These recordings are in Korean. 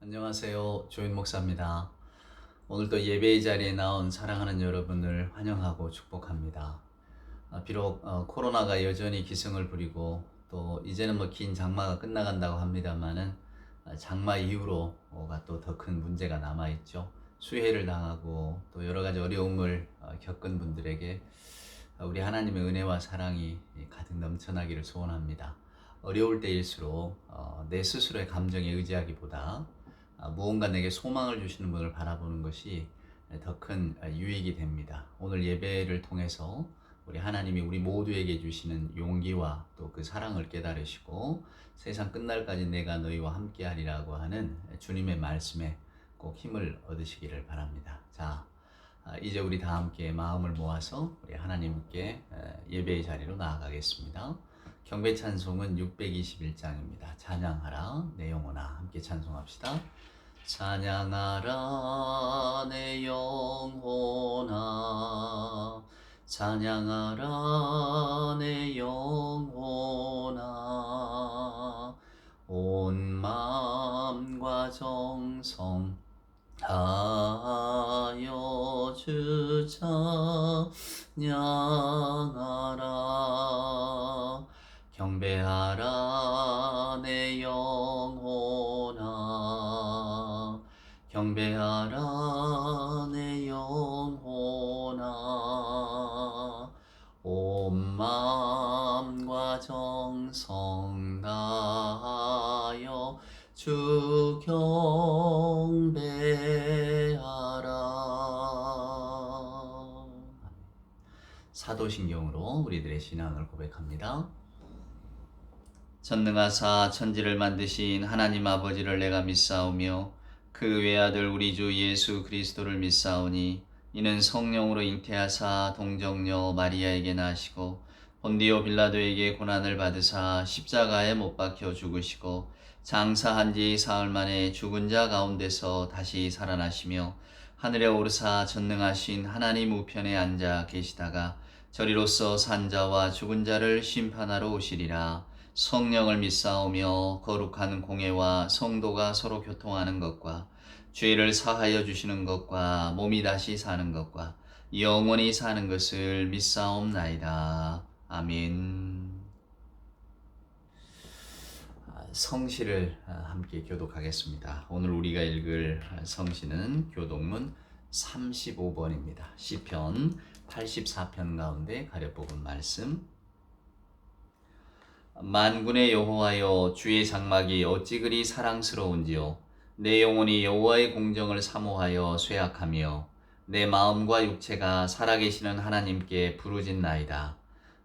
안녕하세요. 조인 목사입니다. 오늘도 예배의 자리에 나온 사랑하는 여러분을 환영하고 축복합니다. 비록 코로나가 여전히 기승을 부리고 또 이제는 긴 장마가 끝나간다고 합니다만은 장마 이후로가 또 더 큰 문제가 남아있죠. 수해를 당하고 또 여러 가지 어려움을 겪은 분들에게 우리 하나님의 은혜와 사랑이 가득 넘쳐나기를 소원합니다. 어려울 때일수록 내 스스로의 감정에 의지하기보다 무언가 내게 소망을 주시는 분을 바라보는 것이 더 큰 유익이 됩니다. 오늘 예배를 통해서 우리 하나님이 우리 모두에게 주시는 용기와 또 그 사랑을 깨달으시고 세상 끝날까지 내가 너희와 함께하리라고 하는 주님의 말씀에 꼭 힘을 얻으시기를 바랍니다. 자, 이제 우리 다 함께 마음을 모아서 우리 하나님께 예배의 자리로 나아가겠습니다. 경배 찬송은 621장입니다. 찬양하라 내 영혼아, 함께 찬송합시다. 찬양하라 내 영혼아, 찬양하라 내 영혼아, 온 마음과 정성 다하여 주 찬양하라. 경배하라 내 영혼아, 경배하라 내 영혼아, 온 마음과 정성 다하여 주 경배하라. 사도신경으로 우리들의 신앙을 고백합니다. 전능하사 천지를 만드신 하나님 아버지를 내가 믿사오며 그 외아들 우리 주 예수 그리스도를 믿사오니 이는 성령으로 잉태하사 동정녀 마리아에게 나시고 본디오 빌라도에게 고난을 받으사 십자가에 못 박혀 죽으시고 장사한 지 사흘 만에 죽은 자 가운데서 다시 살아나시며 하늘에 오르사 전능하신 하나님 우편에 앉아 계시다가 저리로서 산 자와 죽은 자를 심판하러 오시리라. 성령을 믿사오며 거룩한 공예와 성도가 서로 교통하는 것과 죄를 사하여 주시는 것과 몸이 다시 사는 것과 영원히 사는 것을 믿사옵나이다. 아멘. 성시를 함께 교독하겠습니다. 오늘 우리가 읽을 성시는 교독문 35번입니다. 시편 84편 가운데 가려 뽑은 말씀. 만군의 여호와여, 주의 장막이 어찌 그리 사랑스러운지요. 내 영혼이 여호와의 공정을 사모하여 쇠약하며 내 마음과 육체가 살아계시는 하나님께 부르짖나이다.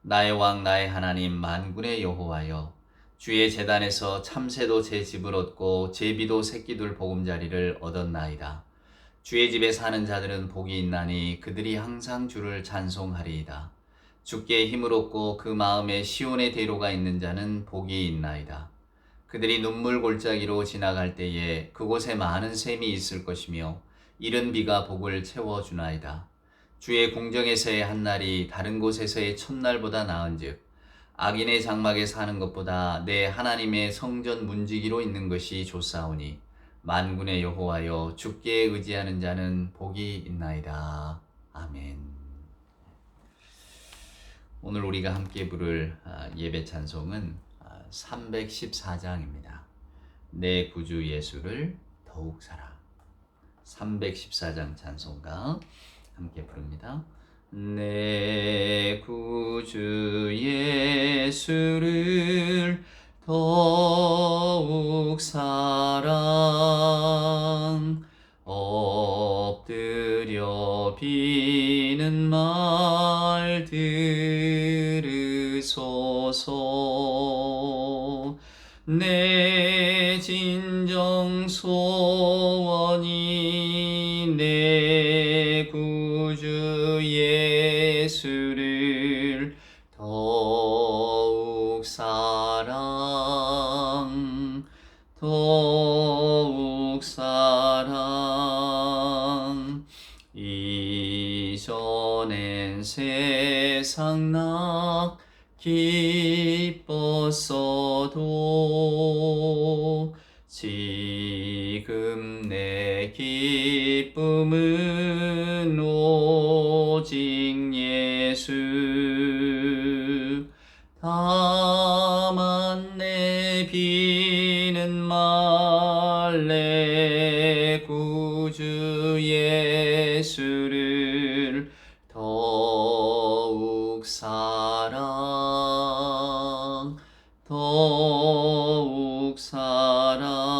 나의 왕 나의 하나님 만군의 여호와여, 주의 제단에서 참새도 제 집을 얻고 제비도 새끼들 보금자리를 얻었나이다. 주의 집에 사는 자들은 복이 있나니 그들이 항상 주를 찬송하리이다. 주께 힘을 얻고 그 마음에 시온의 대로가 있는 자는 복이 있나이다. 그들이 눈물 골짜기로 지나갈 때에 그곳에 많은 샘이 있을 것이며 이른 비가 복을 채워주나이다. 주의 궁정에서의 한날이 다른 곳에서의 첫날보다 나은즉 악인의 장막에 사는 것보다 내 하나님의 성전 문지기로 있는 것이 좋사오니 만군의 여호와여, 주께 의지하는 자는 복이 있나이다. 아멘. 오늘 우리가 함께 부를 예배 찬송은 314장입니다. 내 구주 예수를 더욱 사랑. 314장 찬송가 함께 부릅니다. 내 구주 예수를 더욱 사랑, 엎드려 비는 말 들으소서. 내 진정 소원이 내 구주 예수를 더욱 사랑, 더욱 사랑. 이전엔 세상 나 기뻤어도 지금은 지금 내 기쁨은 오직 예수. 다만 내 비는 말래 구주 예수를 더욱 사랑, 더욱 사랑.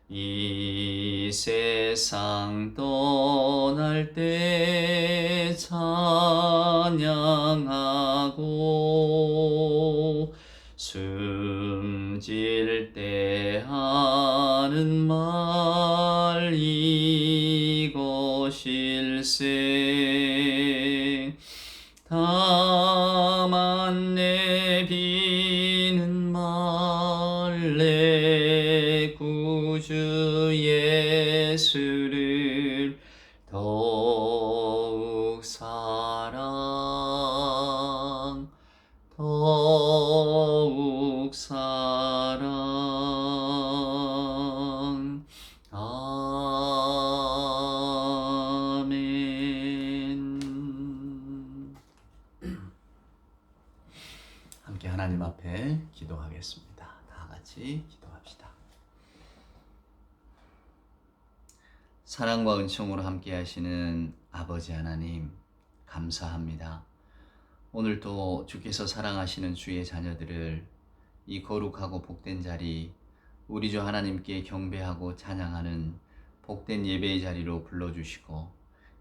이 세상 떠날 때 찬양하고 숨질 때 하는 말 이것일세. 다만 내 비는 말래 구주 예수를 더욱 사랑, 더욱 사랑. 아멘. 함께 하나님 앞에 기도하겠습니다. 다 같이 기도합시다. 사랑과 은총으로 함께 하시는 아버지 하나님, 감사합니다. 오늘도 주께서 사랑하시는 주의 자녀들을 이 거룩하고 복된 자리, 우리 주 하나님께 경배하고 찬양하는 복된 예배의 자리로 불러주시고,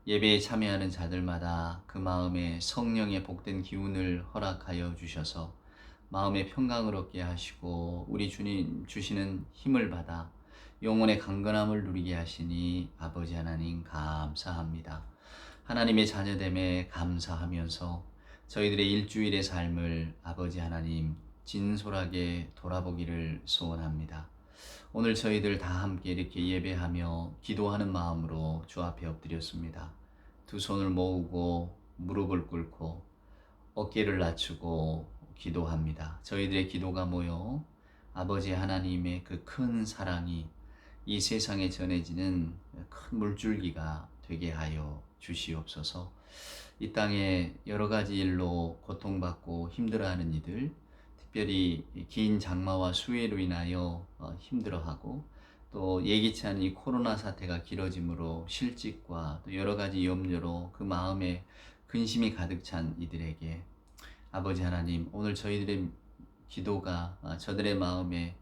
예배에 참여하는 자들마다 그 마음에 성령의 복된 기운을 허락하여 주셔서 마음의 평강을 얻게 하시고 우리 주님 주시는 힘을 받아 영혼의 강건함을 누리게 하시니 아버지 하나님 감사합니다. 하나님의 자녀됨에 감사하면서 저희들의 일주일의 삶을 아버지 하나님 진솔하게 돌아보기를 소원합니다. 오늘 저희들 다 함께 이렇게 예배하며 기도하는 마음으로 주 앞에 엎드렸습니다. 두 손을 모으고 무릎을 꿇고 어깨를 낮추고 기도합니다. 저희들의 기도가 모여 아버지 하나님의 그 큰 사랑이 이 세상에 전해지는 큰 물줄기가 되게 하여 주시옵소서. 이 땅에 여러 가지 일로 고통받고 힘들어하는 이들, 특별히 긴 장마와 수해로 인하여 힘들어하고 또 예기치 않은 이 코로나 사태가 길어짐으로 실직과 또 여러 가지 염려로 그 마음에 근심이 가득 찬 이들에게 아버지 하나님, 오늘 저희들의 기도가 저들의 마음에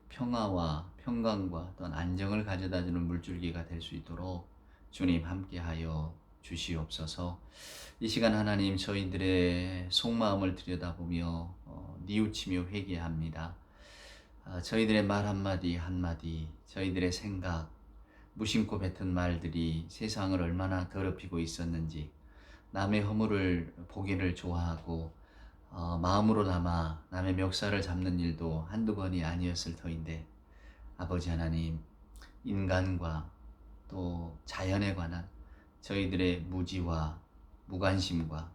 평화와 평강과 또한 안정을 가져다주는 물줄기가 될 수 있도록 주님 함께하여 주시옵소서. 이 시간 하나님 저희들의 속마음을 들여다보며 뉘우치며 회개합니다. 저희들의 말 한마디 한마디, 저희들의 생각, 무심코 뱉은 말들이 세상을 얼마나 더럽히고 있었는지, 남의 허물을 보기를 좋아하고 마음으로 남아 남의 멱살을 잡는 일도 한두 번이 아니었을 터인데 아버지 하나님, 인간과 또 자연에 관한 저희들의 무지와 무관심과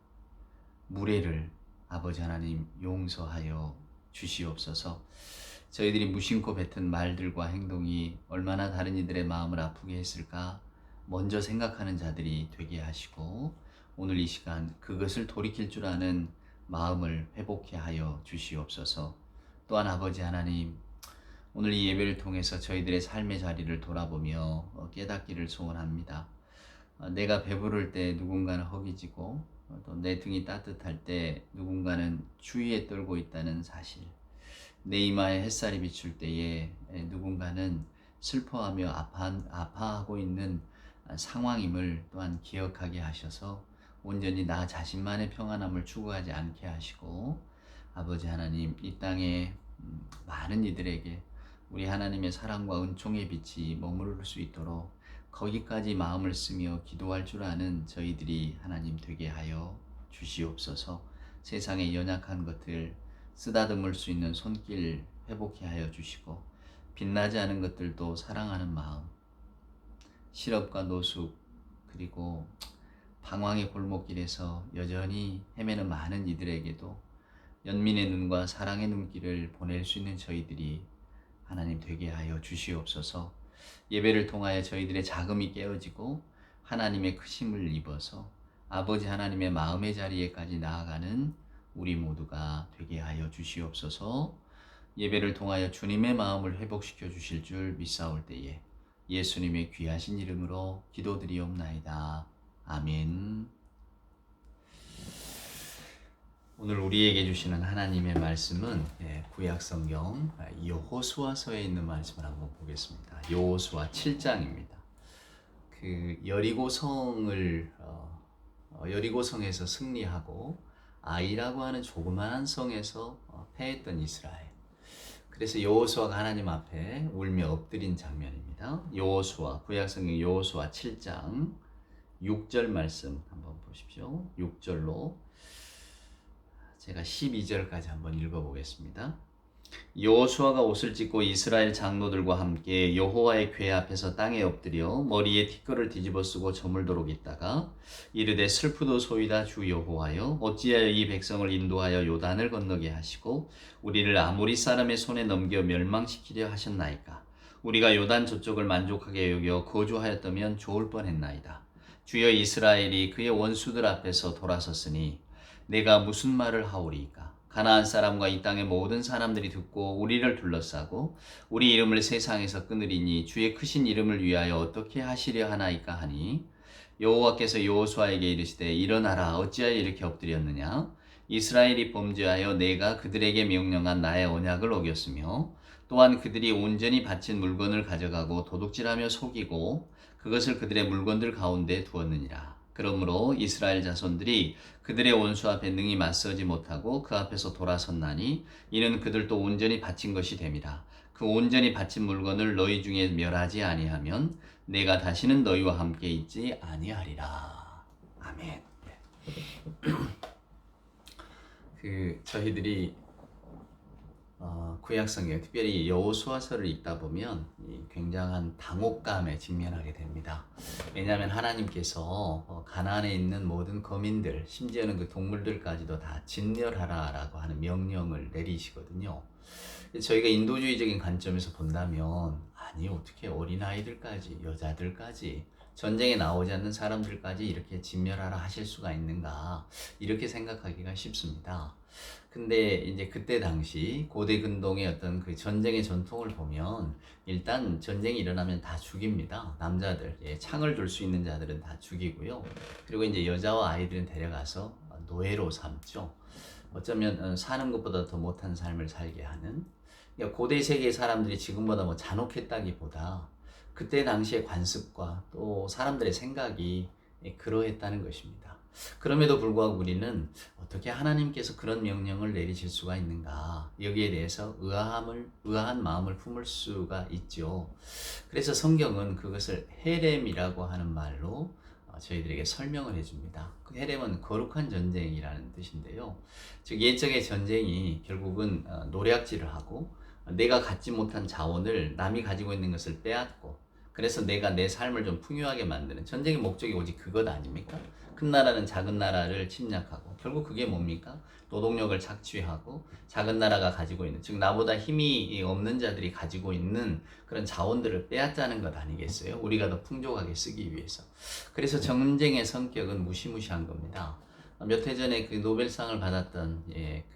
무례를 아버지 하나님 용서하여 주시옵소서. 저희들이 무심코 뱉은 말들과 행동이 얼마나 다른 이들의 마음을 아프게 했을까 먼저 생각하는 자들이 되게 하시고 오늘 이 시간 그것을 돌이킬 줄 아는 마음을 회복케 하여 주시옵소서. 또한 아버지 하나님, 오늘 이 예배를 통해서 저희들의 삶의 자리를 돌아보며 깨닫기를 소원합니다. 내가 배부를 때 누군가는 허기지고 또 내 등이 따뜻할 때 누군가는 추위에 떨고 있다는 사실, 내 이마에 햇살이 비출 때에 누군가는 슬퍼하며 아파하고 있는 상황임을 또한 기억하게 하셔서 온전히 나 자신만의 평안함을 추구하지 않게 하시고 아버지 하나님, 이 땅에 많은 이들에게 우리 하나님의 사랑과 은총의 빛이 머무를 수 있도록 거기까지 마음을 쓰며 기도할 줄 아는 저희들이 하나님 되게 하여 주시옵소서. 세상의 연약한 것들 쓰다듬을 수 있는 손길 회복해 하여 주시고 빛나지 않은 것들도 사랑하는 마음, 실업과 노숙 그리고 방황의 골목길에서 여전히 헤매는 많은 이들에게도 연민의 눈과 사랑의 눈길을 보낼 수 있는 저희들이 하나님 되게 하여 주시옵소서. 예배를 통하여 저희들의 자금이 깨어지고 하나님의 크심을 입어서 아버지 하나님의 마음의 자리에까지 나아가는 우리 모두가 되게 하여 주시옵소서. 예배를 통하여 주님의 마음을 회복시켜 주실 줄 믿사올 때에 예수님의 귀하신 이름으로 기도드리옵나이다. 아멘. 오늘 우리에게 주시는 하나님의 말씀은 구약성경 여호수아서에 있는 말씀을 한번 보겠습니다. 여호수아 7장입니다. 그 여리고성에서 승리하고 아이라고 하는 조그마한 성에서 패했던 이스라엘. 그래서 여호수아가 하나님 앞에 울며 엎드린 장면입니다. 여호수아 구약성경 여호수아 7장 6절 말씀 한번 보십시오. 6절로 제가 12절까지 한번 읽어보겠습니다. 여호수아가 옷을 찢고 이스라엘 장로들과 함께 여호와의 궤 앞에서 땅에 엎드려 머리에 티끌을 뒤집어 쓰고 저물도록 있다가 이르되 슬프도소이다 주 여호와여 어찌하여 이 백성을 인도하여 요단을 건너게 하시고 우리를 아모리 사람의 손에 넘겨 멸망시키려 하셨나이까. 우리가 요단 저쪽을 만족하게 여겨 거주하였다면 좋을 뻔했나이다. 주여 이스라엘이 그의 원수들 앞에서 돌아섰으니 내가 무슨 말을 하오리이까. 가나안 사람과 이 땅의 모든 사람들이 듣고 우리를 둘러싸고 우리 이름을 세상에서 끊으리니 주의 크신 이름을 위하여 어떻게 하시려 하나이까 하니 여호와께서 여호수아에게 이르시되 일어나라 어찌하여 이렇게 엎드렸느냐. 이스라엘이 범죄하여 내가 그들에게 명령한 나의 언약을 어겼으며 또한 그들이 온전히 바친 물건을 가져가고 도둑질하며 속이고 그것을 그들의 물건들 가운데 두었느니라. 그러므로 이스라엘 자손들이 그들의 원수 앞에 능히 맞서지 못하고 그 앞에서 돌아섰나니 이는 그들도 온전히 바친 것이 됨이라. 그 온전히 바친 물건을 너희 중에 멸하지 아니하면 내가 다시는 너희와 함께 있지 아니하리라. 아멘. 저희들이 구약성경 특별히 여호수아서를 읽다 보면 굉장한 당혹감에 직면하게 됩니다. 왜냐하면 하나님께서 가나안에 있는 모든 거민들 심지어는 그 동물들까지도 다 진멸하라라고 하는 명령을 내리시거든요. 저희가 인도주의적인 관점에서 본다면 아니 어떻게 어린아이들까지 여자들까지 전쟁에 나오지 않는 사람들까지 이렇게 진멸하라 하실 수가 있는가 이렇게 생각하기가 쉽습니다. 근데 이제 그때 당시 고대 근동의 어떤 그 전쟁의 전통을 보면 일단 전쟁이 일어나면 다 죽입니다. 남자들, 창을 들 수 있는 자들은 다 죽이고요. 그리고 이제 여자와 아이들은 데려가서 노예로 삼죠. 어쩌면 사는 것보다 더 못한 삶을 살게 하는. 그러니까 고대 세계의 사람들이 지금보다 뭐 잔혹했다기보다 그때 당시의 관습과 또 사람들의 생각이 그러했다는 것입니다. 그럼에도 불구하고 우리는 어떻게 하나님께서 그런 명령을 내리실 수가 있는가 여기에 대해서 의아한 마음을 품을 수가 있죠. 그래서 성경은 그것을 헤렘이라고 하는 말로 저희들에게 설명을 해줍니다. 그 헤렘은 거룩한 전쟁이라는 뜻인데요. 즉 옛적의 전쟁이 결국은 노략질을 하고 내가 갖지 못한 자원을 남이 가지고 있는 것을 빼앗고 그래서 내가 내 삶을 좀 풍요하게 만드는 전쟁의 목적이 오직 그것 아닙니까? 큰 나라는 작은 나라를 침략하고 결국 그게 뭡니까? 노동력을 착취하고 작은 나라가 가지고 있는 즉 나보다 힘이 없는 자들이 가지고 있는 그런 자원들을 빼앗자는 것 아니겠어요? 우리가 더 풍족하게 쓰기 위해서. 그래서 전쟁의 성격은 무시무시한 겁니다. 몇 해 전에 그 노벨상을 받았던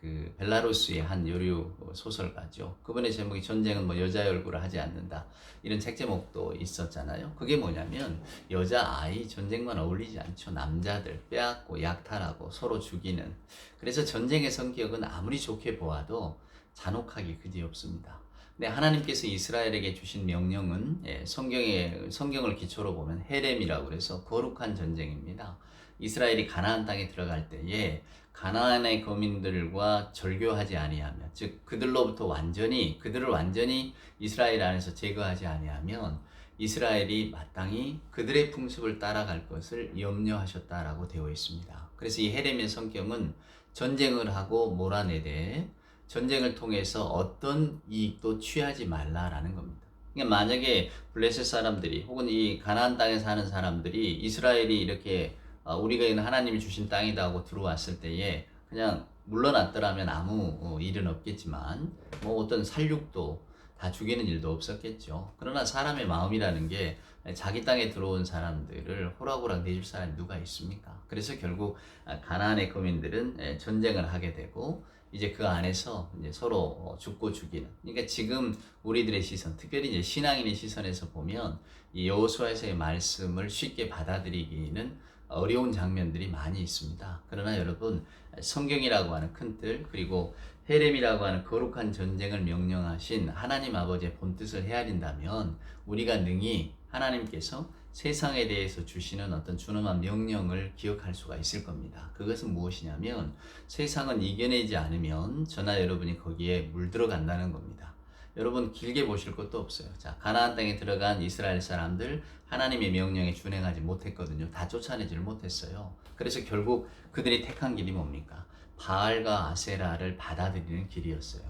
그 벨라루스의 한 여류 소설가죠. 그분의 제목이 전쟁은 뭐 여자의 얼굴을 하지 않는다. 이런 책 제목도 있었잖아요. 그게 뭐냐면 여자 아이 전쟁만 어울리지 않죠. 남자들 빼앗고 약탈하고 서로 죽이는. 그래서 전쟁의 성격은 아무리 좋게 보아도 잔혹하기 그지없습니다. 근데 하나님께서 이스라엘에게 주신 명령은 성경을 기초로 보면 헤렘이라고 그래서 거룩한 전쟁입니다. 이스라엘이 가나안 땅에 들어갈 때에 가나안의 거민들과 절교하지 아니하면 즉 그들을 완전히 이스라엘 안에서 제거하지 아니하면 이스라엘이 마땅히 그들의 풍습을 따라갈 것을 염려하셨다라고 되어 있습니다. 그래서 이 헤렘의 성경은 전쟁을 하고 몰아내되 전쟁을 통해서 어떤 이익도 취하지 말라라는 겁니다. 그러니까 만약에 블레셋 사람들이 혹은 이 가나안 땅에 사는 사람들이 이스라엘이 이렇게 우리가 있는 하나님이 주신 땅이다 하고 들어왔을 때에 그냥 물러났더라면 아무 일은 없겠지만 뭐 어떤 살육도 다 죽이는 일도 없었겠죠. 그러나 사람의 마음이라는 게 자기 땅에 들어온 사람들을 호락호락 내줄 사람이 누가 있습니까? 그래서 결국 가나안의 거민들은 전쟁을 하게 되고 이제 그 안에서 이제 서로 죽고 죽이는. 그러니까 지금 우리들의 시선, 특별히 이제 신앙인의 시선에서 보면 이 여호수아에서의 말씀을 쉽게 받아들이기는 어려운 장면들이 많이 있습니다. 그러나 여러분, 성경이라고 하는 큰 틀, 그리고 헤렘이라고 하는 거룩한 전쟁을 명령하신 하나님 아버지의 본뜻을 헤아린다면 우리가 능히 하나님께서 세상에 대해서 주시는 어떤 준엄한 명령을 기억할 수가 있을 겁니다. 그것은 무엇이냐면 세상은 이겨내지 않으면 저나 여러분이 거기에 물들어간다는 겁니다. 여러분, 길게 보실 것도 없어요. 자, 가나안 땅에 들어간 이스라엘 사람들 하나님의 명령에 준행하지 못했거든요. 다 쫓아내지를 못했어요. 그래서 결국 그들이 택한 길이 뭡니까? 바알과 아세라를 받아들이는 길이었어요.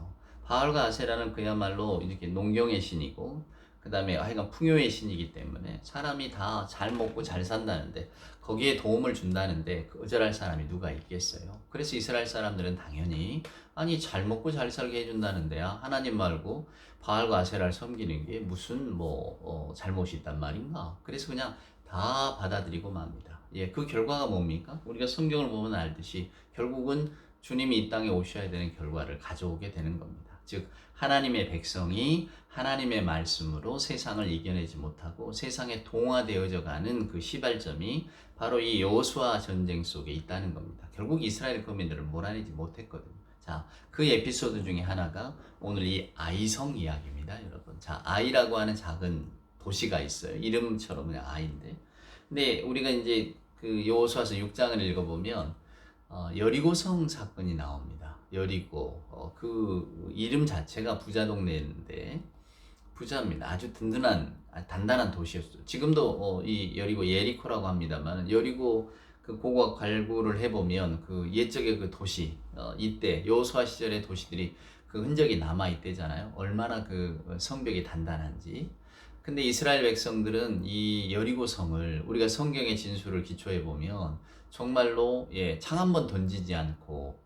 바알과 아세라는 그야말로 이렇게 농경의 신이고 그 다음에 하여간 풍요의 신이기 때문에 사람이 다 잘 먹고 잘 산다는데 거기에 도움을 준다는데 거절할 사람이 누가 있겠어요? 그래서 이스라엘 사람들은 당연히 아니 잘 먹고 잘 살게 해준다는데야 하나님 말고 바알과 아세라를 섬기는 게 무슨 잘못이 있단 말인가? 그래서 그냥 다 받아들이고 맙니다. 예, 그 결과가 뭡니까? 우리가 성경을 보면 알듯이 결국은 주님이 이 땅에 오셔야 되는 결과를 가져오게 되는 겁니다. 즉 하나님의 백성이 하나님의 말씀으로 세상을 이겨내지 못하고 세상에 동화되어져 가는 그 시발점이 바로 이 여호수아 전쟁 속에 있다는 겁니다. 결국 이스라엘 거민들을 몰아내지 못했거든요. 자, 그 에피소드 중에 하나가 오늘 이 아이성 이야기입니다, 여러분. 자, 아이라고 하는 작은 도시가 있어요. 이름처럼 그냥 아이인데. 근데 우리가 이제 그 여호수아서 6장을 읽어보면 여리고성 사건이 나옵니다. 여리고 그 이름 자체가 부자 동네인데 부자입니다. 아주 단단한 도시였어요. 지금도 이 여리고 예리코라고 합니다만 여리고 그 고고 갈구를 해보면 그 옛적의 그 도시 이때 여호수아 시절의 도시들이 그 흔적이 남아 있대잖아요. 얼마나 그 성벽이 단단한지. 근데 이스라엘 백성들은 이 여리고 성을 우리가 성경의 진술을 기초해 보면 정말로 창 한 번 던지지 않고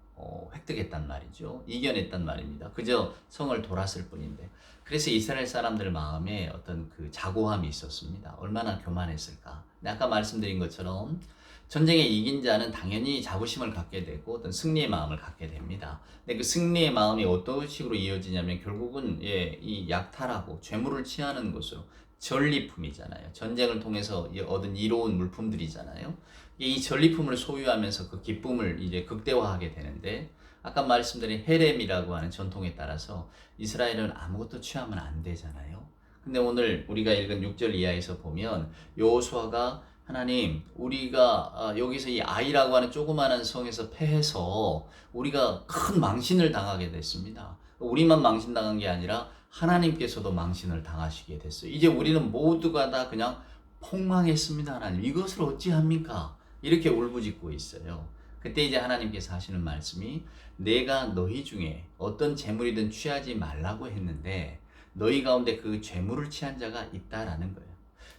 획득했단 말이죠. 이겨냈단 말입니다. 그저 성을 돌았을 뿐인데. 그래서 이스라엘 사람들 마음에 어떤 그 자고함이 있었습니다. 얼마나 교만했을까. 아까 말씀드린 것처럼 전쟁에 이긴 자는 당연히 자부심을 갖게 되고 어떤 승리의 마음을 갖게 됩니다. 근데 그 승리의 마음이 어떤 식으로 이어지냐면 결국은 이 약탈하고 죄물을 취하는 것으로 전리품이잖아요. 전쟁을 통해서 얻은 이로운 물품들이잖아요. 이 전리품을 소유하면서 그 기쁨을 이제 극대화하게 되는데 아까 말씀드린 헤렘이라고 하는 전통에 따라서 이스라엘은 아무것도 취하면 안 되잖아요. 근데 오늘 우리가 읽은 6절 이하에서 보면 여호수아가 하나님, 우리가 여기서 이 아이라고 하는 조그마한 성에서 패해서 우리가 큰 망신을 당하게 됐습니다. 우리만 망신당한 게 아니라 하나님께서도 망신을 당하시게 됐어요. 이제 우리는 모두가 다 그냥 폭망했습니다. 하나님, 이것을 어찌합니까? 이렇게 울부짖고 있어요. 그때 이제 하나님께서 하시는 말씀이 내가 너희 중에 어떤 재물이든 취하지 말라고 했는데 너희 가운데 그 재물을 취한 자가 있다라는 거예요.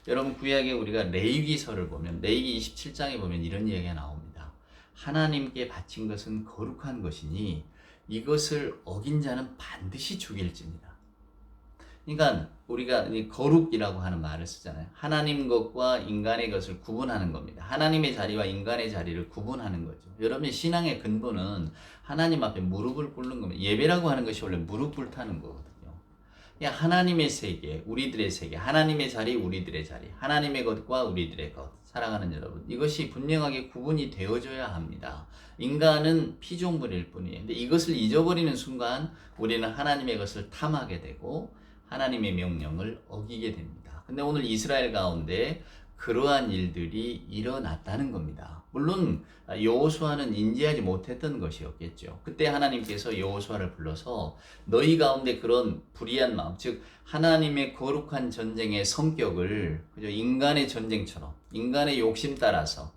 여러분, 구약에 우리가 레위기서를 보면 레위기 27장에 보면 이런 이야기가 나옵니다. 하나님께 바친 것은 거룩한 것이니 이것을 어긴 자는 반드시 죽일지니라. 그러니까 우리가 거룩이라고 하는 말을 쓰잖아요. 하나님 것과 인간의 것을 구분하는 겁니다. 하나님의 자리와 인간의 자리를 구분하는 거죠. 여러분의 신앙의 근본은 하나님 앞에 무릎을 꿇는 겁니다. 예배라고 하는 것이 원래 무릎 꿇다는 거거든요. 하나님의 세계, 우리들의 세계, 하나님의 자리, 우리들의 자리, 하나님의 것과 우리들의 것, 사랑하는 여러분, 이것이 분명하게 구분이 되어져야 합니다. 인간은 피조물일 뿐이에요. 근데 이것을 잊어버리는 순간 우리는 하나님의 것을 탐하게 되고 하나님의 명령을 어기게 됩니다. 근데 오늘 이스라엘 가운데 그러한 일들이 일어났다는 겁니다. 물론 여호수아는 인지하지 못했던 것이었겠죠. 그때 하나님께서 여호수아를 불러서 너희 가운데 그런 불의한 마음, 즉 하나님의 거룩한 전쟁의 성격을 그저 인간의 전쟁처럼 인간의 욕심 따라서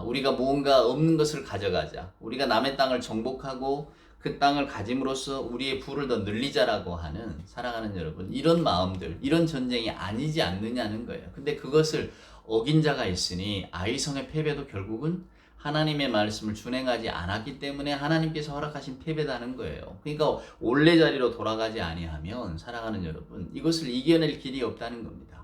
우리가 무언가 없는 것을 가져가자, 우리가 남의 땅을 정복하고 그 땅을 가짐으로써 우리의 부를 더 늘리자라고 하는, 사랑하는 여러분, 이런 마음들, 이런 전쟁이 아니지 않느냐는 거예요. 근데 그것을 어긴 자가 있으니 아이성의 패배도 결국은 하나님의 말씀을 준행하지 않았기 때문에 하나님께서 허락하신 패배다는 거예요. 그러니까 원래 자리로 돌아가지 아니하면 사랑하는 여러분, 이것을 이겨낼 길이 없다는 겁니다.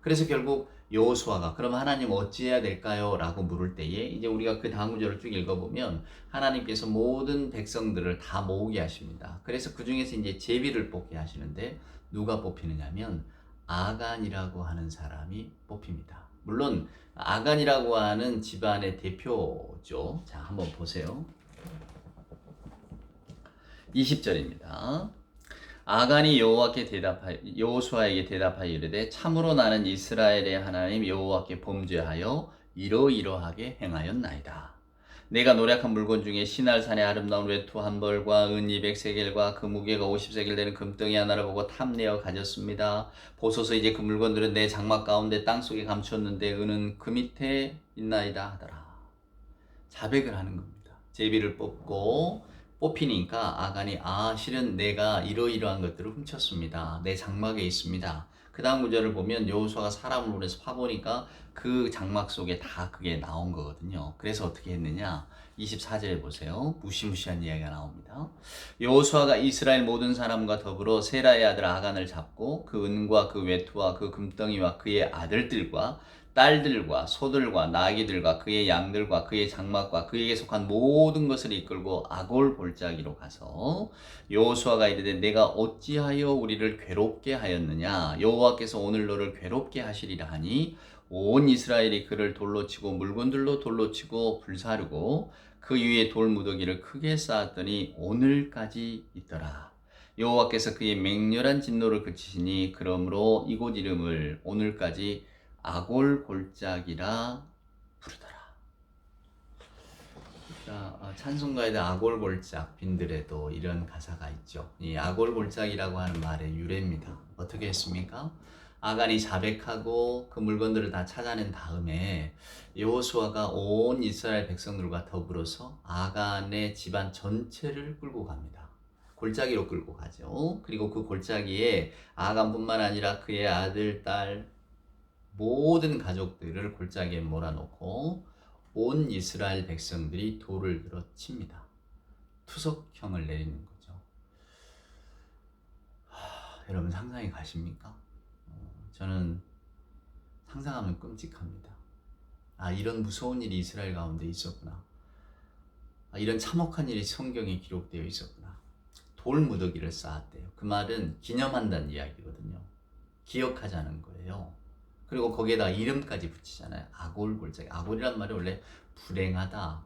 그래서 결국 여호수아가 그럼 하나님 어찌해야 될까요? 라고 물을 때에 이제 우리가 그 다음 구절을 쭉 읽어보면 하나님께서 모든 백성들을 다 모으게 하십니다. 그래서 그 중에서 이제 제비를 뽑게 하시는데 누가 뽑히느냐면 아간이라고 하는 사람이 뽑힙니다. 물론 아간이라고 하는 집안의 대표죠. 자, 한번 보세요. 20절입니다. 아간이 여호수아에게 대답하여 이르되 참으로 나는 이스라엘의 하나님 여호와께 범죄하여 이러이러하게 행하였나이다. 내가 노력한 물건 중에 시날산의 아름다운 외투 한 벌과 은 200세겔과 그 무게가 50세겔 되는 금덩이 하나를 보고 탐내어 가졌습니다. 보소서 이제 그 물건들은 내 장막 가운데 땅속에 감추었는데 은은 그 밑에 있나이다 하더라. 자백을 하는 겁니다. 제비를 뽑히니까 아간이 실은 내가 이러이러한 것들을 훔쳤습니다. 내 장막에 있습니다. 그 다음 구절을 보면 여호수아가 사람을 보내서 파보니까 그 장막 속에 다 그게 나온 거거든요. 그래서 어떻게 했느냐? 24절에 보세요. 무시무시한 이야기가 나옵니다. 여호수아가 이스라엘 모든 사람과 더불어 세라의 아들 아간을 잡고 그 은과 그 외투와 그 금덩이와 그의 아들들과 딸들과 소들과 나귀들과 그의 양들과 그의 장막과 그에게 속한 모든 것을 이끌고 아골 골짜기로 가서 여호수아가 이르되 내가 어찌하여 우리를 괴롭게 하였느냐 여호와께서 오늘 너를 괴롭게 하시리라 하니 온 이스라엘이 그를 돌로 치고 물건들로 돌로 치고 불사르고 그 위에 돌 무더기를 크게 쌓았더니 오늘까지 있더라. 여호와께서 그의 맹렬한 진노를 그치시니 그러므로 이곳 이름을 오늘까지 아골 골짜기라 부르더라. 찬송가에도 아골 골짝 빈들에도 이런 가사가 있죠. 이 아골 골짜기라고 하는 말의 유래입니다. 어떻게 했습니까? 아간이 자백하고 그 물건들을 다 찾아낸 다음에 여호수아가 온 이스라엘 백성들과 더불어서 아간의 집안 전체를 끌고 갑니다. 골짜기로 끌고 가죠. 그리고 그 골짜기에 아간뿐만 아니라 그의 아들, 딸 모든 가족들을 골짜기에 몰아놓고 온 이스라엘 백성들이 돌을 들어 칩니다. 투석형을 내리는 거죠. 여러분 상상이 가십니까? 저는 상상하면 끔찍합니다. 이런 무서운 일이 이스라엘 가운데 있었구나. 이런 참혹한 일이 성경에 기록되어 있었구나. 돌 무더기를 쌓았대요. 그 말은 기념한다는 이야기거든요. 기억하자는 거예요. 그리고 거기에다 이름까지 붙이잖아요. 아골 골짜기. 아골이란 말이 원래 불행하다,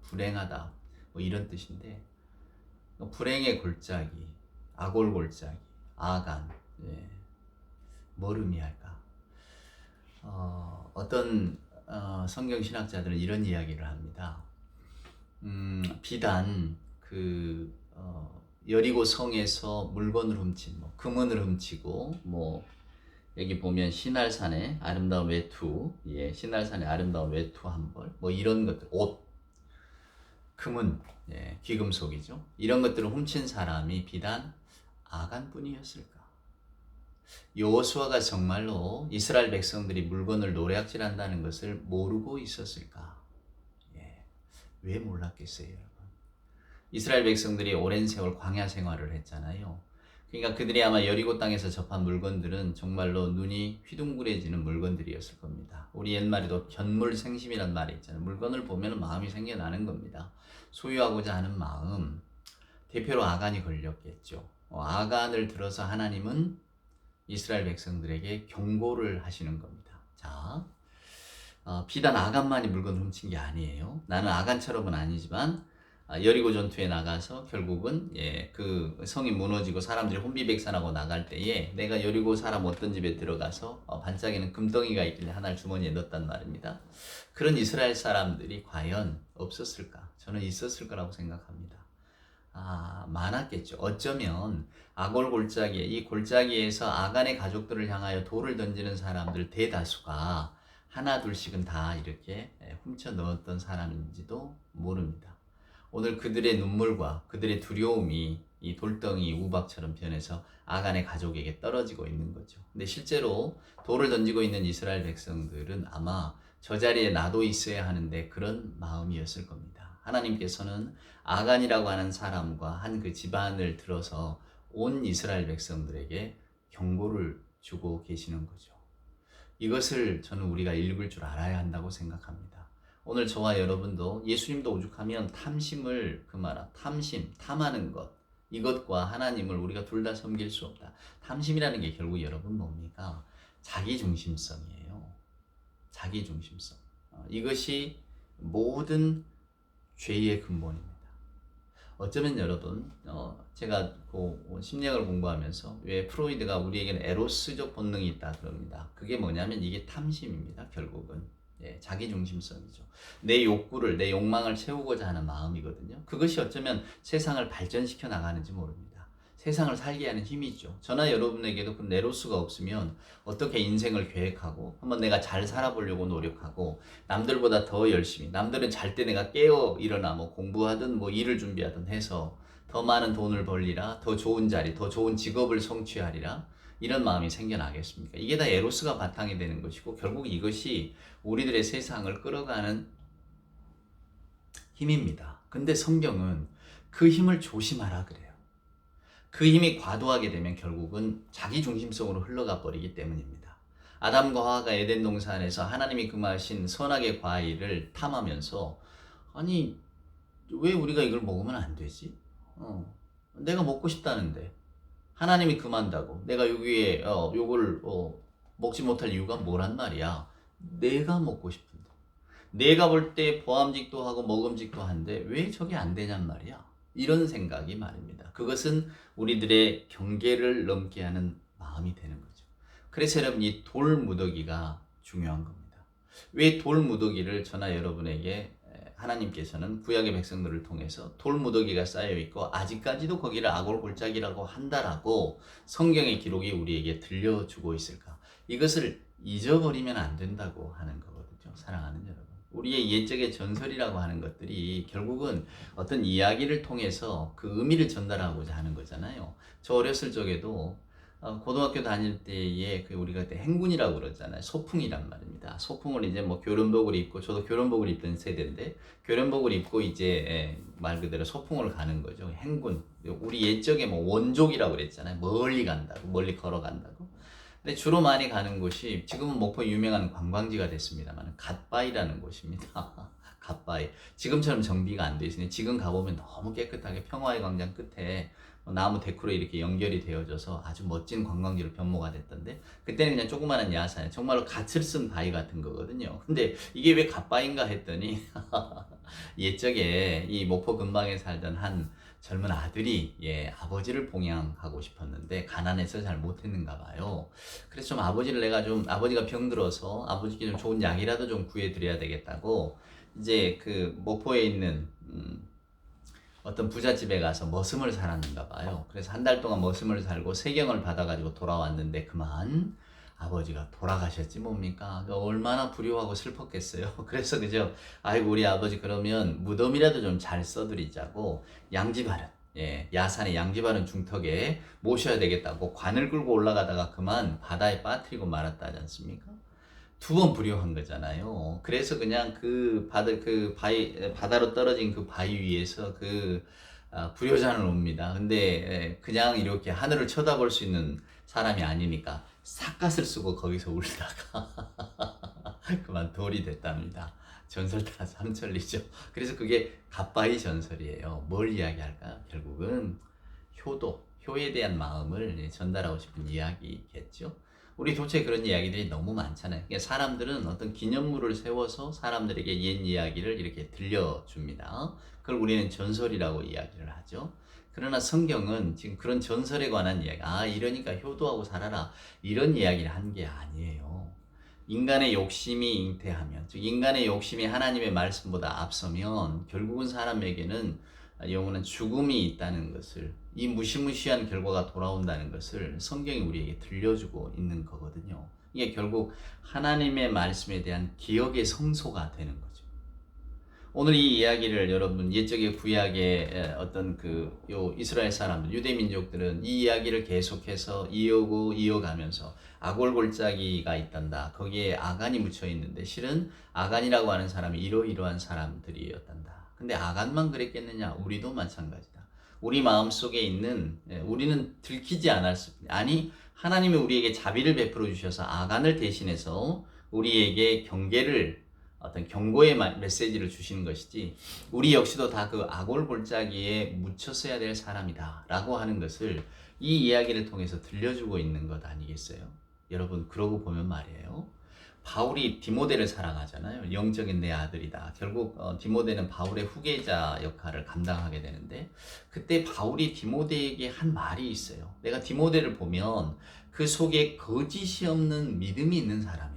불행하다 뭐 이런 뜻인데 불행의 골짜기, 아골 골짜기, 아간. 예. 뭘 의미할까? 어떤 성경 신학자들은 이런 이야기를 합니다. 비단 여리고 성에서 물건을 훔친, 금은을 훔치고, 여기 보면 시날산의 아름다운 외투, 시날산의 아름다운 외투 한 벌, 이런 것들, 옷, 금은, 귀금속이죠. 이런 것들을 훔친 사람이 비단 아간뿐이었을까? 여호수아가 정말로 이스라엘 백성들이 물건을 노략질한다는 것을 모르고 있었을까? 왜 몰랐겠어요, 여러분? 이스라엘 백성들이 오랜 세월 광야 생활을 했잖아요. 그러니까 그들이 아마 여리고 땅에서 접한 물건들은 정말로 눈이 휘둥그레지는 물건들이었을 겁니다. 우리 옛말에도 견물생심이란 말이 있잖아요. 물건을 보면 마음이 생겨나는 겁니다. 소유하고자 하는 마음. 대표로 아간이 걸렸겠죠. 아간을 들어서 하나님은 이스라엘 백성들에게 경고를 하시는 겁니다. 자, 비단 아간만이 물건을 훔친 게 아니에요. 나는 아간처럼은 아니지만 여리고 전투에 나가서 결국은 그 성이 무너지고 사람들이 혼비백산하고 나갈 때에 내가 여리고 사람 어떤 집에 들어가서 반짝이는 금덩이가 있길래 하나를 주머니에 넣었단 말입니다. 그런 이스라엘 사람들이 과연 없었을까? 저는 있었을 거라고 생각합니다. 많았겠죠. 어쩌면 아골 골짜기에 이 골짜기에서 아간의 가족들을 향하여 돌을 던지는 사람들 대다수가 하나 둘씩은 다 이렇게 훔쳐 넣었던 사람인지도 모릅니다. 오늘 그들의 눈물과 그들의 두려움이 이 돌덩이 우박처럼 변해서 아간의 가족에게 떨어지고 있는 거죠. 근데 실제로 돌을 던지고 있는 이스라엘 백성들은 아마 저 자리에 나도 있어야 하는데 그런 마음이었을 겁니다. 하나님께서는 아간이라고 하는 사람과 한 그 집안을 들어서 온 이스라엘 백성들에게 경고를 주고 계시는 거죠. 이것을 저는 우리가 읽을 줄 알아야 한다고 생각합니다. 오늘 저와 여러분도 예수님도 오죽하면 탐심을 탐심, 탐하는 것, 이것과 하나님을 우리가 둘 다 섬길 수 없다. 탐심이라는 게 결국 여러분 뭡니까? 자기중심성이에요. 자기중심성. 이것이 모든 죄의 근본입니다. 어쩌면 여러분, 제가 심리학을 공부하면서 왜 프로이드가 우리에게는 에로스적 본능이 있다 그럽니다. 그게 뭐냐면 이게 탐심입니다. 결국은 자기중심성이죠. 내 욕구를, 내 욕망을 채우고자 하는 마음이거든요. 그것이 어쩌면 세상을 발전시켜 나가는지 모릅니다. 세상을 살게 하는 힘이죠. 저나 여러분에게도 그 에로스가 없으면 어떻게 인생을 계획하고 한번 내가 잘 살아보려고 노력하고 남들보다 더 열심히, 남들은 잘 때 내가 깨어 일어나 공부하든 일을 준비하든 해서 더 많은 돈을 벌리라, 더 좋은 자리, 더 좋은 직업을 성취하리라, 이런 마음이 생겨나겠습니까? 이게 다 에로스가 바탕이 되는 것이고 결국 이것이 우리들의 세상을 끌어가는 힘입니다. 근데 성경은 그 힘을 조심하라 그래요. 그 힘이 과도하게 되면 결국은 자기중심성으로 흘러가 버리기 때문입니다. 아담과 하와가 에덴 동산에서 하나님이 금하신 선악의 과일을 탐하면서 아니 왜 우리가 이걸 먹으면 안 되지? 내가 먹고 싶다는데 하나님이 금한다고 내가 여기에 요걸 먹지 못할 이유가 뭐란 말이야? 내가 먹고 싶은데 내가 볼 때 보암직도 하고 먹음직도 한데 왜 저게 안 되냔 말이야? 이런 생각이 말입니다. 그것은 우리들의 경계를 넘게 하는 마음이 되는 거죠. 그래서 여러분 이 돌무더기가 중요한 겁니다. 왜 돌무더기를 저나 여러분에게 하나님께서는 구약의 백성들을 통해서 돌무더기가 쌓여있고 아직까지도 거기를 아골골짜기라고 한다라고 성경의 기록이 우리에게 들려주고 있을까? 이것을 잊어버리면 안 된다고 하는 거거든요. 사랑하는 여러분. 우리의 옛적의 전설이라고 하는 것들이 결국은 어떤 이야기를 통해서 그 의미를 전달하고자 하는 거잖아요. 저 어렸을 적에도 고등학교 다닐 때에 우리가 그때 행군이라고 그러잖아요. 소풍이란 말입니다. 소풍을 이제 교련복을 입고, 저도 교련복을 입던 세대인데 교련복을 입고 이제 말 그대로 소풍을 가는 거죠. 행군. 우리 옛적에 원족이라고 그랬잖아요. 멀리 간다고, 멀리 걸어간다고. 근데 주로 많이 가는 곳이 지금은 목포 유명한 관광지가 됐습니다만 갓바위라는 곳입니다. 갓바위. 지금처럼 정비가 안 돼 있으니 지금 가보면 너무 깨끗하게 평화의 광장 끝에 나무 데크로 이렇게 연결이 되어져서 아주 멋진 관광지로 변모가 됐던데 그때는 그냥 조그마한 야산, 정말로 갓을 쓴 바위 같은 거거든요. 근데 이게 왜 갓바위인가 했더니 옛적에 이 목포 근방에 살던 한 젊은 아들이 아버지를 봉양하고 싶었는데 가난해서 잘 못했는가 봐요. 그래서 좀 아버지가 병들어서 아버지께 좀 좋은 약이라도 좀 구해드려야 되겠다고 이제 그 목포에 있는 어떤 부잣집에 가서 머슴을 살았는가 봐요. 그래서 한 달 동안 머슴을 살고 세경을 받아가지고 돌아왔는데 그만 아버지가 돌아가셨지 뭡니까? 얼마나 불효하고 슬펐겠어요. 그래서 아이고 우리 아버지 그러면 무덤이라도 좀 잘 써드리자고 양지바른, 야산의 양지바른 중턱에 모셔야 되겠다고 관을 끌고 올라가다가 그만 바다에 빠뜨리고 말았다 하지 않습니까? 두 번 불효한 거잖아요. 그래서 그냥 바다로 떨어진 그 바위 위에서 불효잔을 옵니다. 근데 그냥 이렇게 하늘을 쳐다볼 수 있는 사람이 아니니까 삿갓을 쓰고 거기서 울다가 그만 돌이 됐답니다. 전설 따라 삼천리죠. 그래서 그게 갓바위 전설이에요. 뭘 이야기할까? 결국은 효에 대한 마음을 전달하고 싶은 이야기겠죠. 우리 교체에 그런 이야기들이 너무 많잖아요. 그러니까 사람들은 어떤 기념물을 세워서 사람들에게 옛 이야기를 이렇게 들려줍니다. 그걸 우리는 전설이라고 이야기를 하죠. 그러나 성경은 지금 그런 전설에 관한 이야기, 이러니까 효도하고 살아라, 이런 이야기를 한 게 아니에요. 인간의 욕심이 잉태하면, 즉 인간의 욕심이 하나님의 말씀보다 앞서면 결국은 사람에게는 영원한 죽음이 있다는 것을, 이 무시무시한 결과가 돌아온다는 것을 성경이 우리에게 들려주고 있는 거거든요. 이게 결국 하나님의 말씀에 대한 기억의 성소가 되는 거죠. 오늘 이 이야기를 여러분 옛적의 구약의 어떤 요 이스라엘 사람들, 유대 민족들은 이 이야기를 계속해서 이어오고 이어가면서 아골골짜기가 있단다. 거기에 아간이 묻혀 있는데 실은 아간이라고 하는 사람이 이러이러한 사람들이었단다. 근데 아간만 그랬겠느냐? 우리도 마찬가지다. 우리 마음속에 있는 우리는 들키지 않았을 뿐 아니 하나님이 우리에게 자비를 베풀어 주셔서 아간을 대신해서 우리에게 경계를 어떤 경고의 메시지를 주시는 것이지 우리 역시도 다 그 아골골짜기에 묻혔어야 될 사람이다 라고 하는 것을 이 이야기를 통해서 들려주고 있는 것 아니겠어요? 여러분 그러고 보면 말이에요. 바울이 디모데를 사랑하잖아요. 영적인 내 아들이다. 결국 디모데는 바울의 후계자 역할을 감당하게 되는데 그때 바울이 디모데에게 한 말이 있어요. 내가 디모데를 보면 그 속에 거짓이 없는 믿음이 있는 사람이다.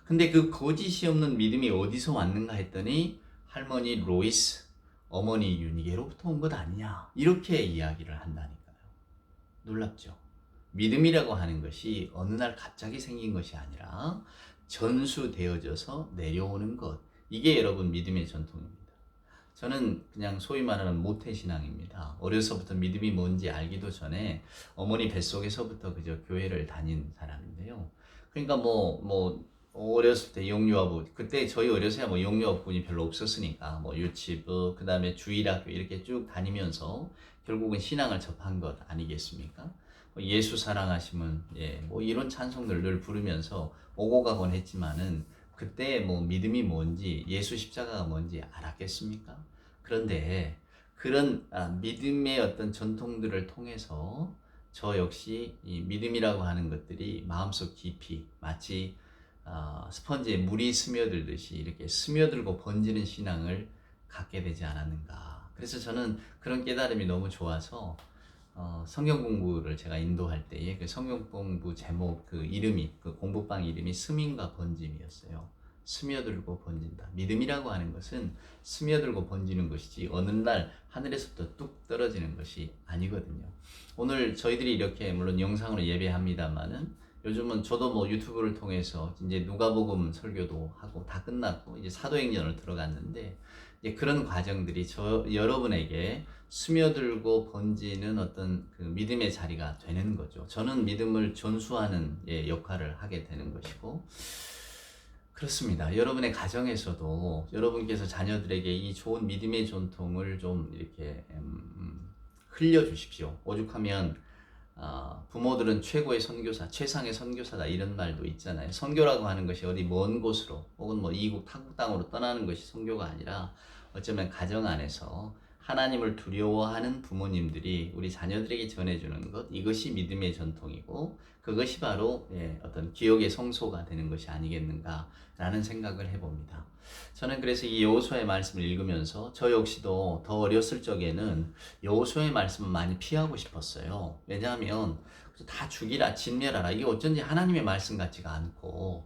근데 그 거짓이 없는 믿음이 어디서 왔는가 했더니 할머니 로이스, 어머니 유니게로부터 온 것 아니냐 이렇게 이야기를 한다니까요. 놀랍죠? 믿음이라고 하는 것이 어느 날 갑자기 생긴 것이 아니라 전수되어져서 내려오는 것. 이게 여러분 믿음의 전통입니다. 저는 그냥 소위 말하는 모태신앙입니다. 어려서부터 믿음이 뭔지 알기도 전에 어머니 뱃속에서부터 그저 교회를 다닌 사람인데요. 그러니까 어렸을 때 영유아부, 그때 저희 어려서야 영유아부분이 별로 없었으니까 유치부, 그 다음에 주일학교 이렇게 쭉 다니면서 결국은 신앙을 접한 것 아니겠습니까? 예수 사랑하시면 이런 찬송들 늘 부르면서 오고 가곤 했지만은 그때 믿음이 뭔지 예수 십자가가 뭔지 알았겠습니까? 그런데 그런 믿음의 어떤 전통들을 통해서 저 역시 이 믿음이라고 하는 것들이 마음속 깊이 마치 스펀지에 물이 스며들듯이 이렇게 스며들고 번지는 신앙을 갖게 되지 않았는가. 그래서 저는 그런 깨달음이 너무 좋아서 성경 공부를 제가 인도할 때에 그 성경 공부 제목 이름이 공부방 이름이 스민과 번짐이었어요. 스며들고 번진다. 믿음이라고 하는 것은 스며들고 번지는 것이지 어느 날 하늘에서부터 뚝 떨어지는 것이 아니거든요. 오늘 저희들이 이렇게 물론 영상으로 예배합니다만은 요즘은 저도 유튜브를 통해서 이제 누가복음 설교도 하고 다 끝났고 이제 사도행전을 들어갔는데 이제 그런 과정들이 여러분에게 스며들고 번지는 어떤 그 믿음의 자리가 되는 거죠. 저는 믿음을 전수하는 역할을 하게 되는 것이고 그렇습니다. 여러분의 가정에서도 여러분께서 자녀들에게 이 좋은 믿음의 전통을 좀 이렇게 흘려주십시오. 오죽하면 부모들은 최고의 선교사, 최상의 선교사다 이런 말도 있잖아요. 선교라고 하는 것이 어디 먼 곳으로 혹은 이국 타국 땅으로 떠나는 것이 선교가 아니라 어쩌면 가정 안에서 하나님을 두려워하는 부모님들이 우리 자녀들에게 전해주는 것, 이것이 믿음의 전통이고 그것이 바로 어떤 기억의 성소가 되는 것이 아니겠는가라는 생각을 해봅니다. 저는 그래서 이 여호수아의 말씀을 읽으면서 저 역시도 더 어렸을 적에는 여호수아의 말씀을 많이 피하고 싶었어요. 왜냐하면 다 죽이라, 진멸하라, 이게 어쩐지 하나님의 말씀 같지가 않고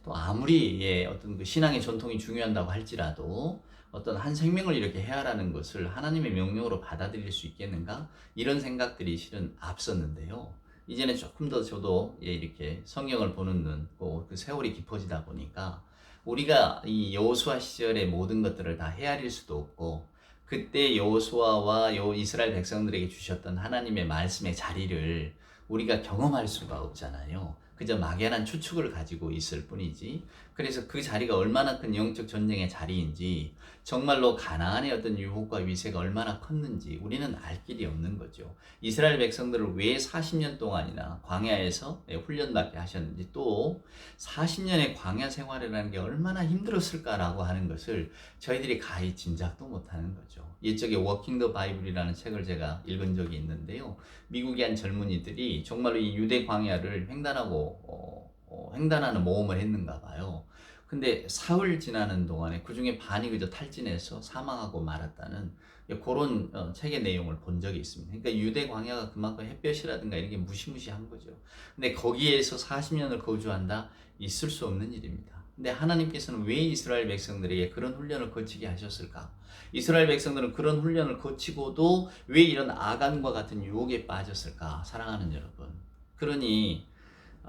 또 아무리 어떤 그 신앙의 전통이 중요한다고 할지라도 어떤 한 생명을 이렇게 해하라는 것을 하나님의 명령으로 받아들일 수 있겠는가? 이런 생각들이 실은 앞섰는데요. 이제는 조금 더 저도 이렇게 성경을 보는 눈, 그 세월이 깊어지다 보니까 우리가 이 여호수아 시절의 모든 것들을 다 헤아릴 수도 없고 그때 여호수아와 이스라엘 백성들에게 주셨던 하나님의 말씀의 자리를 우리가 경험할 수가 없잖아요. 그저 막연한 추측을 가지고 있을 뿐이지. 그래서 그 자리가 얼마나 큰 영적 전쟁의 자리인지 정말로 가나안의 어떤 유혹과 위세가 얼마나 컸는지 우리는 알 길이 없는 거죠. 이스라엘 백성들을 왜 40년 동안이나 광야에서 훈련받게 하셨는지 또 40년의 광야 생활이라는 게 얼마나 힘들었을까라고 하는 것을 저희들이 가히 짐작도 못하는 거죠. 옛적에 워킹 더 바이블이라는 책을 제가 읽은 적이 있는데요. 미국의 한 젊은이들이 정말로 이 유대 광야를 횡단하는 모험을 했는가 봐요. 근데 사흘 지나는 동안에 그 중에 반이 그저 탈진해서 사망하고 말았다는 그런 책의 내용을 본 적이 있습니다. 그러니까 유대 광야가 그만큼 햇볕이라든가 이런 게 무시무시한 거죠. 근데 거기에서 40년을 거주한다? 있을 수 없는 일입니다. 근데 하나님께서는 왜 이스라엘 백성들에게 그런 훈련을 거치게 하셨을까? 이스라엘 백성들은 그런 훈련을 거치고도 왜 이런 아간과 같은 유혹에 빠졌을까? 사랑하는 여러분. 그러니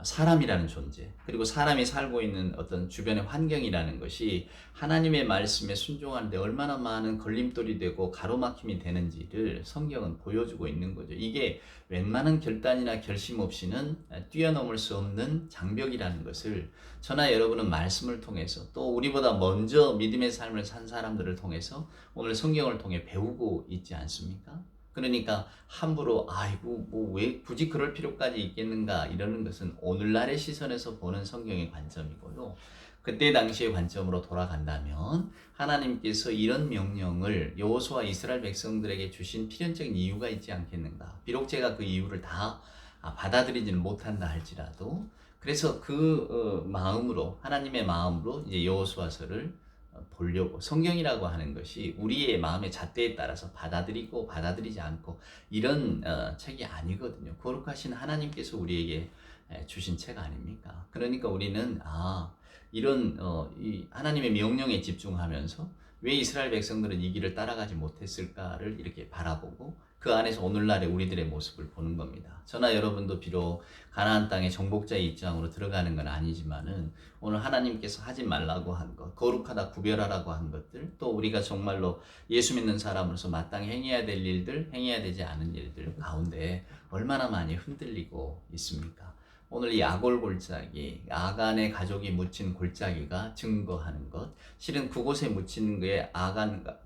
사람이라는 존재, 그리고 사람이 살고 있는 어떤 주변의 환경이라는 것이 하나님의 말씀에 순종하는데 얼마나 많은 걸림돌이 되고 가로막힘이 되는지를 성경은 보여주고 있는 거죠. 이게 웬만한 결단이나 결심 없이는 뛰어넘을 수 없는 장벽이라는 것을 저나 여러분은 말씀을 통해서, 또 우리보다 먼저 믿음의 삶을 산 사람들을 통해서 오늘 성경을 통해 배우고 있지 않습니까? 그러니까 함부로 아이고 뭐 왜 굳이 그럴 필요까지 있겠는가 이러는 것은 오늘날의 시선에서 보는 성경의 관점이고요. 그때 당시의 관점으로 돌아간다면 하나님께서 이런 명령을 여호수아 이스라엘 백성들에게 주신 필연적인 이유가 있지 않겠는가. 비록 제가 그 이유를 다 받아들이지는 못한다 할지라도, 그래서 그 마음으로, 하나님의 마음으로 이제 여호수아서를 보려고, 성경이라고 하는 것이 우리의 마음의 잣대에 따라서 받아들이고 받아들이지 않고 이런 책이 아니거든요. 거룩하신 하나님께서 우리에게 주신 책 아닙니까? 그러니까 우리는 이런 이 하나님의 명령에 집중하면서 왜 이스라엘 백성들은 이 길을 따라가지 못했을까를 이렇게 바라보고 그 안에서 오늘날의 우리들의 모습을 보는 겁니다. 저나 여러분도 비록 가나안 땅의 정복자의 입장으로 들어가는 건 아니지만은 오늘 하나님께서 하지 말라고 한 것, 거룩하다 구별하라고 한 것들, 또 우리가 정말로 예수 믿는 사람으로서 마땅히 행해야 될 일들, 행해야 되지 않은 일들 가운데 얼마나 많이 흔들리고 있습니까? 오늘 이 아골 골짜기, 아간의 가족이 묻힌 골짜기가 증거하는 것, 실은 그곳에 묻힌 그의 아간과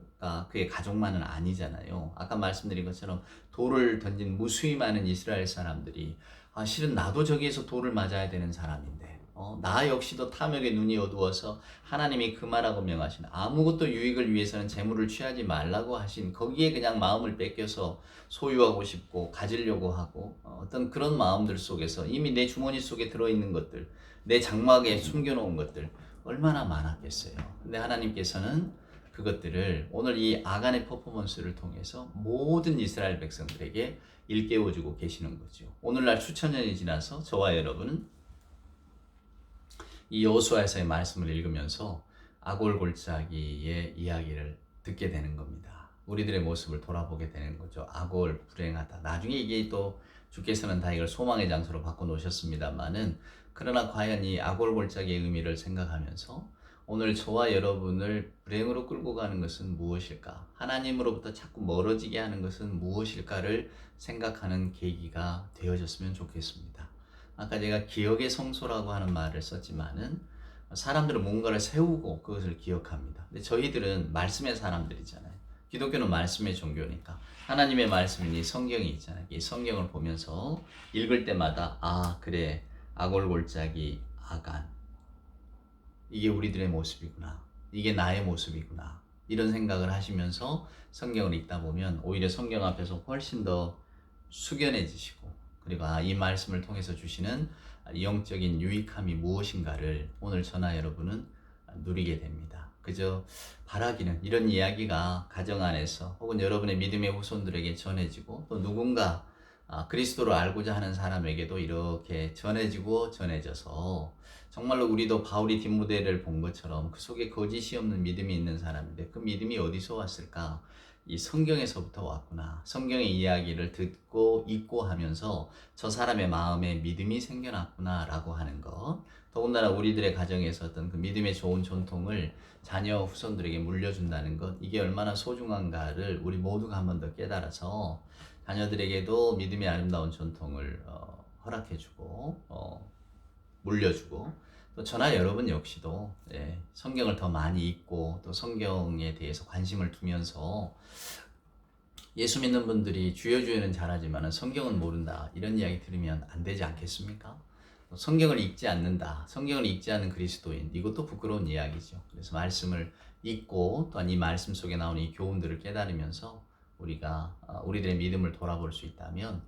그의 가족만은 아니잖아요. 아까 말씀드린 것처럼 돌을 던진 무수히 많은 이스라엘 사람들이 실은 나도 저기에서 돌을 맞아야 되는 사람인데 나 역시도 탐욕의 눈이 어두워서 하나님이 금하라고 명하신, 아무것도 유익을 위해서는 재물을 취하지 말라고 하신 거기에 그냥 마음을 뺏겨서 소유하고 싶고 가지려고 하고 어떤 그런 마음들 속에서 이미 내 주머니 속에 들어있는 것들, 내 장막에 숨겨놓은 것들 얼마나 많았겠어요. 근데 하나님께서는 그것들을 오늘 이 아간의 퍼포먼스를 통해서 모든 이스라엘 백성들에게 일깨워주고 계시는 거죠. 오늘날 수천 년이 지나서 저와 여러분은 이 여호수아서의 말씀을 읽으면서 아골 골짜기의 이야기를 듣게 되는 겁니다. 우리들의 모습을 돌아보게 되는 거죠. 아골 불행하다. 나중에 이게 또 주께서는 다 이걸 소망의 장소로 바꿔놓으셨습니다만은, 그러나 과연 이 아골 골짜기의 의미를 생각하면서 오늘 저와 여러분을 불행으로 끌고 가는 것은 무엇일까? 하나님으로부터 자꾸 멀어지게 하는 것은 무엇일까를 생각하는 계기가 되어졌으면 좋겠습니다. 아까 제가 기억의 성소라고 하는 말을 썼지만은 사람들은 뭔가를 세우고 그것을 기억합니다. 근데 저희들은 말씀의 사람들이잖아요. 기독교는 말씀의 종교니까 하나님의 말씀이니 성경이 있잖아요. 이 성경을 보면서 읽을 때마다 그래, 아골골짜기 아간, 이게 우리들의 모습이구나, 이게 나의 모습이구나, 이런 생각을 하시면서 성경을 읽다 보면 오히려 성경 앞에서 훨씬 더 숙연해지시고, 그리고 이 말씀을 통해서 주시는 영적인 유익함이 무엇인가를 오늘 저나 여러분은 누리게 됩니다. 그저 바라기는 이런 이야기가 가정 안에서 혹은 여러분의 믿음의 후손들에게 전해지고, 또 누군가 그리스도를 알고자 하는 사람에게도 이렇게 전해지고 전해져서 정말로 우리도 바울이 디모데를 본 것처럼 그 속에 거짓이 없는 믿음이 있는 사람인데 그 믿음이 어디서 왔을까? 이 성경에서부터 왔구나. 성경의 이야기를 듣고 읽고 하면서 저 사람의 마음에 믿음이 생겨났구나 라고 하는 것, 더군다나 우리들의 가정에서 어떤 그 믿음의 좋은 전통을 자녀 후손들에게 물려준다는 것, 이게 얼마나 소중한가를 우리 모두가 한 번 더 깨달아서 자녀들에게도 믿음의 아름다운 전통을 허락해주고 물려주고, 또 저나 여러분 역시도 성경을 더 많이 읽고 또 성경에 대해서 관심을 두면서, 예수 믿는 분들이 주여 주여는 잘하지만 성경은 모른다 이런 이야기 들으면 안 되지 않겠습니까? 성경을 읽지 않는다, 성경을 읽지 않는 그리스도인, 이것도 부끄러운 이야기죠. 그래서 말씀을 읽고 또한 이 말씀 속에 나오는 이 교훈들을 깨달으면서 우리가 우리들의 믿음을 돌아볼 수 있다면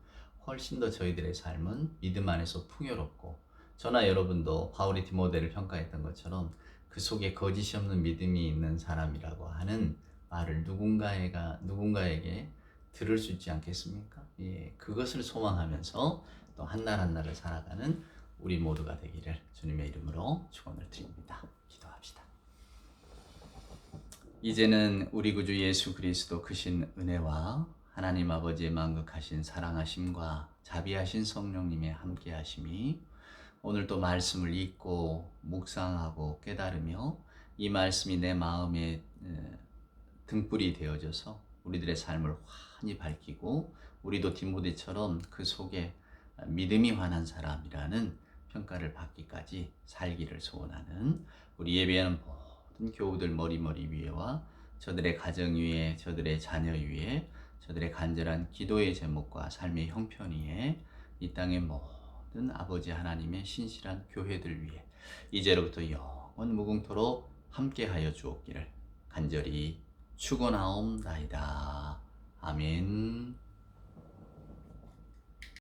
훨씬 더 저희들의 삶은 믿음 안에서 풍요롭고, 저나 여러분도 바울이 디모데를 평가했던 것처럼 그 속에 거짓이 없는 믿음이 있는 사람이라고 하는 말을 누군가에게 들을 수 있지 않겠습니까? 그것을 소망하면서 또 한 날 한 날을 살아가는 우리 모두가 되기를 주님의 이름으로 축원을 드립니다. 기도합시다. 이제는 우리 구주 예수 그리스도 크신 은혜와 하나님 아버지의 만극하신 사랑하심과 자비하신 성령님의 함께하심이 오늘 또 말씀을 읽고 묵상하고 깨달으며 이 말씀이 내 마음에 등불이 되어져서 우리들의 삶을 환히 밝히고 우리도 디모데처럼 그 속에 믿음이 환한 사람이라는 평가를 받기까지 살기를 소원하는 우리 예배하는 모든 교우들 머리머리 위에와 저들의 가정 위에, 저들의 자녀 위에, 저들의 간절한 기도의 제목과 삶의 형편 위에, 이 땅의 모든 아버지 하나님의 신실한 교회들 위에 이제로부터 영원 무궁토록 함께하여 주옵기를 간절히 축원하옵나이다. 아멘.